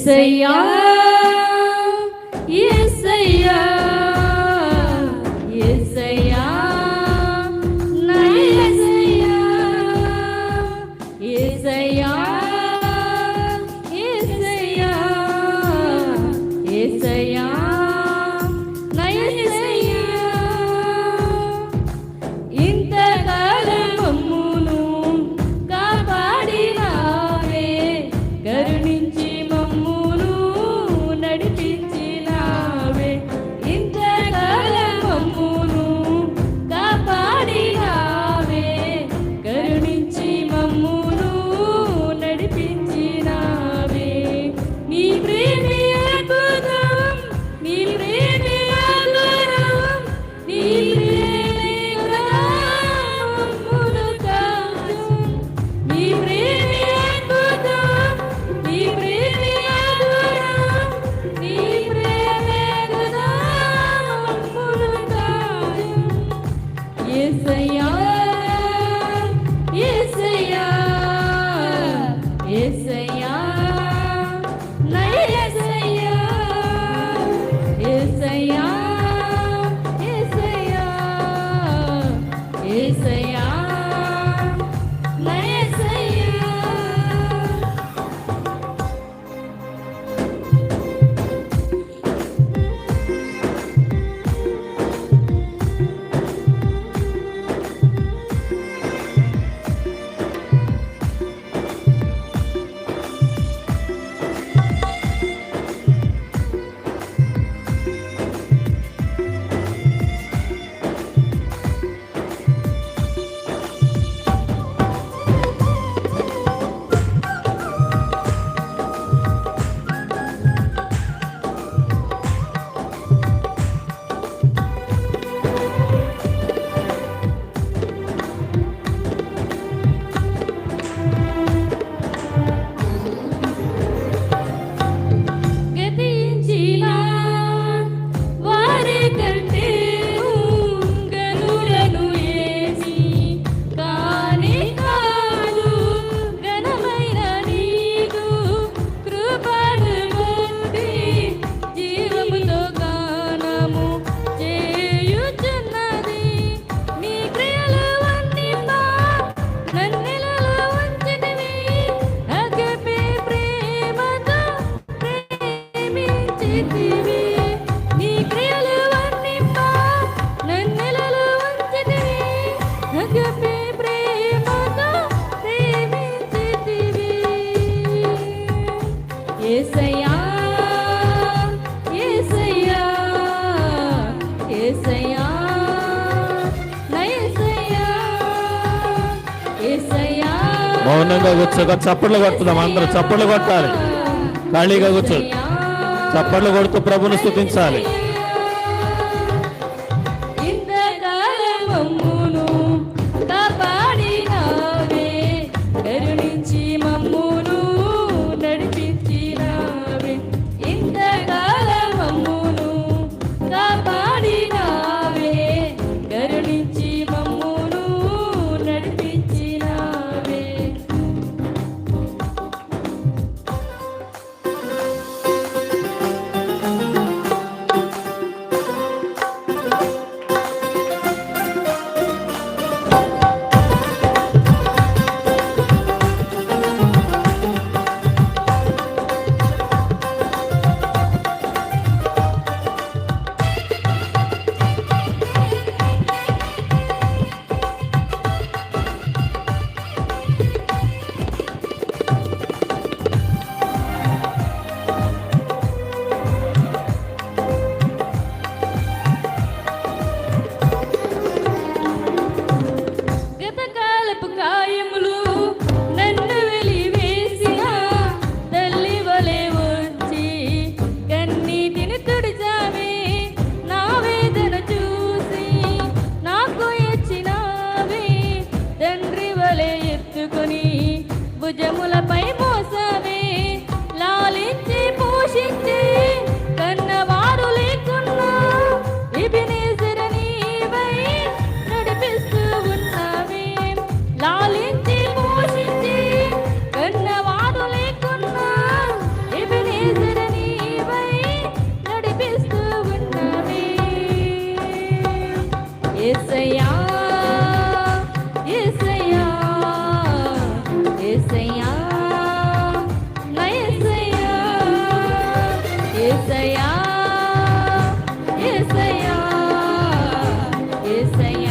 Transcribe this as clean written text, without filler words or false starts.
యేసయ్యా యేసయ్యా యేసయ్యా నా యేసయ్యా యేసయ్యా యేసయ్యా యేసయ్యా నా యేసయ్యా ఇంతకాలం మమ్మును కాపాడినావే కరుణించి మమ్మును నడిపించినావే ఇంతకాలం మమ్మును కాపాడినావే కరుణించి మమ్మును నడిపించినావే నీ ప్రేమే అద్భుతం నీ ప్రేమే ఆదరం నీ ప్రేమే కదా మమ్మును కాచు నీ ప్రేమే అద్భుతం నీ ప్రేమే ఆదరం నీ ప్రేమే కదా మమ్మును కాచు యేసయ్యా యేసయ్యా యేసయ్యా నా యేసయ్యా యేసయ్యా యేసయ్యా యేసయ్యా నా యేసయ్యా గతించిన వారి కంటే గనులను ఏసి కాని కాదు ఘనమైన నీకు కృపను బట్టి జీవముతో గానము చేయుచున్నది నీ క్రియలు వర్ణింప నన్నెలలో ఉంచితివి అగపే ప్రేమతో ప్రేమించితివి నీ క్రియలు వర్ణింప నన్నెలలో ఉంచితివి అగపే ప్రేమతో ప్రేమించితివి యేసయ్యా యేసయ్యా యేసయ్యా నా యేసయ్యా యేసయ్యా మౌనంగా కూర్చోగా చప్పట్లు కొడుతున్నాం. అందరూ చప్పట్లు కొట్టాలి. ఖాళీగా కూర్చో. చప్పట్లు కొడుతూ ప్రభుని స్తుతించాలి. ఇంతకాలం మమ్మును కాపాడినావే కరుణించి మమ్మును నడిపించినావే ఇంతకాలం మమ్మును కాపాడినావే కరుణించి మమ్మును నడిపించినావే యేసయ్యా